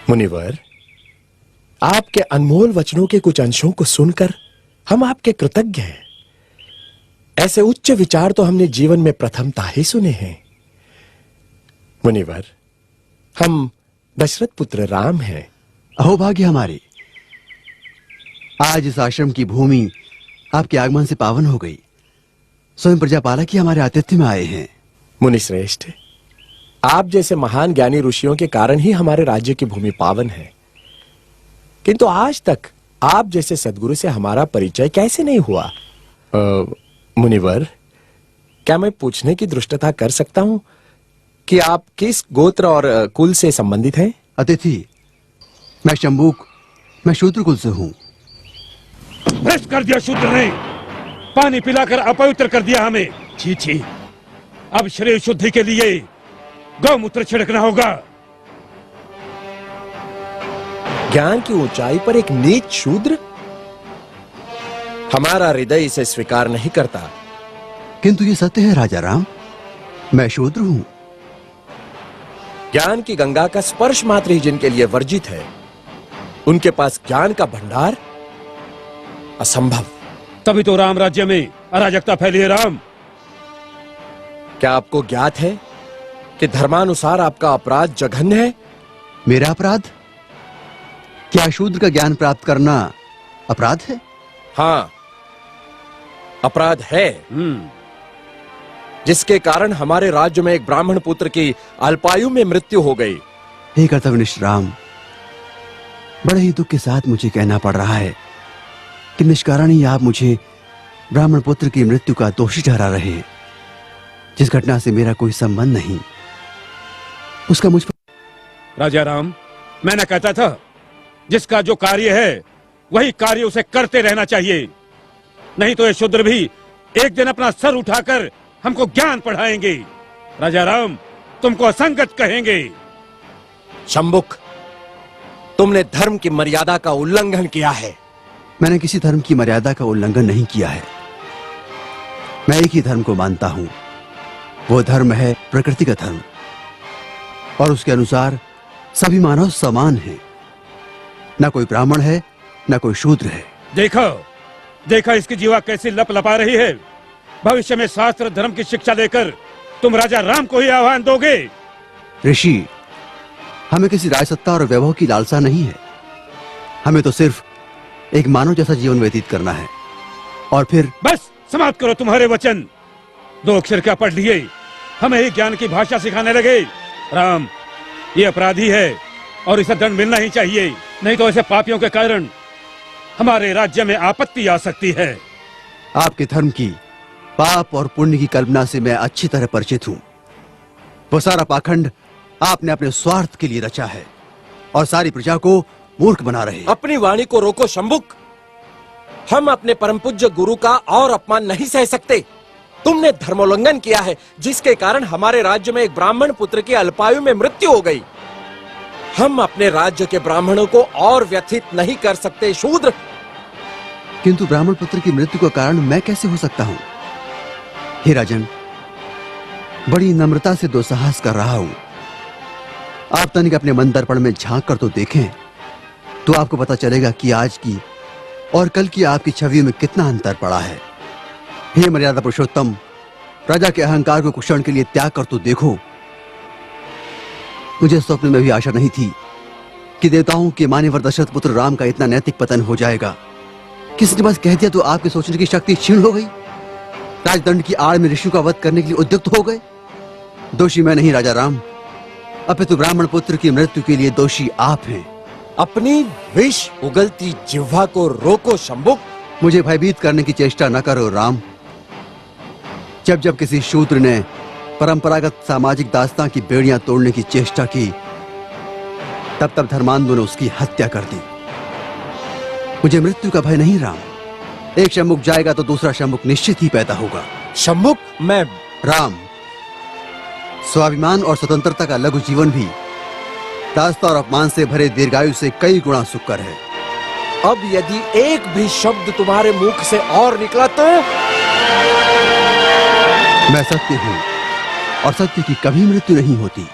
मुनिवर, आपके अनमोल वचनों के कुछ अंशों को सुनकर हम आपके कृतज्ञ हैं। ऐसे उच्च विचार तो हमने जीवन में प्रथमतः ही सुने हैं। मुनिवर, हम दशरथ पुत्र राम हैं। अहोभाग्य हमारे, आज इस आश्रम की भूमि आपके आगमन से पावन हो गई। स्वयं प्रजापालक ही हमारे आतिथ्य में आए हैं। मुनिश्रेष्ठ, आप जैसे महान ज्ञानी ऋषियों के कारण ही हमारे राज्य की भूमि पावन है, किंतु आज तक आप जैसे सद्गुरु से हमारा परिचय कैसे नहीं हुआ? मुनिवर, क्या मैं पूछने की धृष्टता कर सकता हूं कि आप किस गोत्र और कुल से संबंधित हैं? अतिथि, मैं शंभूक, मैं शूद्र कुल से हूं। भ्रष्ट कर दिया शूद्र ने, पानी पिलाकर अपवित्र कर दिया हमें। छी छी, अब शरीर शुद्धि के लिए गौमूत्र छिड़कना होगा। ज्ञान की ऊंचाई पर एक नीच शूद्र? हमारा हृदय इसे स्वीकार नहीं करता। किंतु ये सत्य है राजा राम, मैं शूद्र हूं। ज्ञान की गंगा का स्पर्श मात्र ही जिनके लिए वर्जित है, उनके पास ज्ञान का भंडार असंभव। तभी तो राम राज्य में अराजकता फैली है। राम, क्या आपको ज्ञात है कि धर्मानुसार आपका अपराध जघन्य है? मेरा अपराध? क्या शूद्र का ज्ञान प्राप्त करना अपराध है? हाँ, अपराध है, जिसके कारण हमारे राज्य में एक ब्राह्मण पुत्र की अल्पायु में मृत्यु हो गई। हे कर्तव्यनिष्ठ राम, बड़े ही दुख के साथ मुझे कहना पड़ रहा है कि निष्कारण ही आप मुझे ब्राह्मण पुत्र की मृत्यु का दोषी ठहरा रहे हैं, जिस घटना से मेरा कोई संबंध नहीं, उसका मुझ पर। राजा राम, मैं न कहता था जिसका जो कार्य है वही कार्य उसे करते रहना चाहिए, नहीं तो ये शूद्र भी एक दिन अपना सर उठाकर हमको ज्ञान पढ़ाएंगे। राजा राम, तुमको असंगत कहेंगे। शंभुक, तुमने धर्म की मर्यादा का उल्लंघन किया है। मैंने किसी धर्म की मर्यादा का उल्लंघन नहीं किया है। मैं एक ही धर्म को मानता हूं, वो धर्म है प्रकृति का धर्म, और उसके अनुसार सभी मानव समान हैं। न कोई ब्राह्मण है, न कोई शूद्र है। देखो देखो इसकी जीवा कैसी लप लपा रही है। भविष्य में शास्त्र धर्म की शिक्षा देकर तुम राजा राम को ही आह्वान दोगे। ऋषि, हमें किसी राजसत्ता और वैभव की लालसा नहीं है। हमें तो सिर्फ एक मानव जैसा जीवन व्यतीत करना है, और फिर बस समाप्त करो तुम्हारे वचन। 2 अक्षर क्या पढ़ लिए, हमें ही ज्ञान की भाषा सिखाने लगे। राम, ये अपराधी है और इसे दंड मिलना ही चाहिए, नहीं तो ऐसे पापियों के कारण हमारे राज्य में आपत्ति आ सकती है। आपके धर्म की पाप और पुण्य की कल्पना से मैं अच्छी तरह परिचित हूं। वो सारा पाखंड आपने अपने स्वार्थ के लिए रचा है और सारी प्रजा को मूर्ख बना रहे हैं। अपनी वाणी को रोको शंभुक। हम अपने परम पूज्य गुरु का और अपमान नहीं सह सकते। तुमने धर्मोल्लंघन किया है, जिसके कारण हमारे राज्य में एक ब्राह्मण पुत्र की अल्पायु में मृत्यु हो गई। हम अपने राज्य के ब्राह्मणों को और व्यथित नहीं कर सकते शूद्र। किंतु ब्राह्मण पुत्र की मृत्यु का कारण मैं कैसे हो सकता हूं? हे राजन, बड़ी नम्रता से दुस्साहस कर रहा हूं। आप तनिक अपने मन दर्पण में झांक कर तो देखें, तो आपको पता चलेगा कि आज की और कल की आपकी छवि में कितना अंतर पड़ा है। हे मर्यादा पुरुषोत्तम, राजा के अहंकार को कुछ क्षण के लिए त्याग कर तो देखो। मुझे स्वप्न में भी आशा नहीं थी कि देवताओं के मान्यवर दशरथ पुत्र राम का इतना नैतिक पतन हो जाएगा। किसी ने बस कह दिया तो आपके सोचने की शक्ति क्षीण हो गई। राजदंड की आड़ में ऋषि का वध करने के लिए उद्युक्त हो गए। दोषी मैं नहीं राजा राम, अपितु ब्राह्मण पुत्र की मृत्यु के लिए दोषी आप हैं। अपनी विष उगलती जिह्वा को रोको शंभुक। मुझे भयभीत करने की चेष्टा न करो राम। जब जब किसी शूद्र ने परंपरागत सामाजिक दास्तां की बेड़ियां तोड़ने की चेष्टा की, तब तब धर्मांधों ने उसकी हत्या कर दी। मुझे मृत्यु का भय नहीं राम। एक शंभुक जाएगा तो दूसरा शंभुक निश्चित ही पैदा होगा। शंभुक, मैं राम, स्वाभिमान और स्वतंत्रता का लघु जीवन भी दास्ता और अपमान से भरे दीर्घायु से कई गुणा सुकर है। अब यदि एक भी शब्द तुम्हारे मुख से और निकला तो मैं सत्य हूं और सत्य की कभी मृत्यु नहीं होती।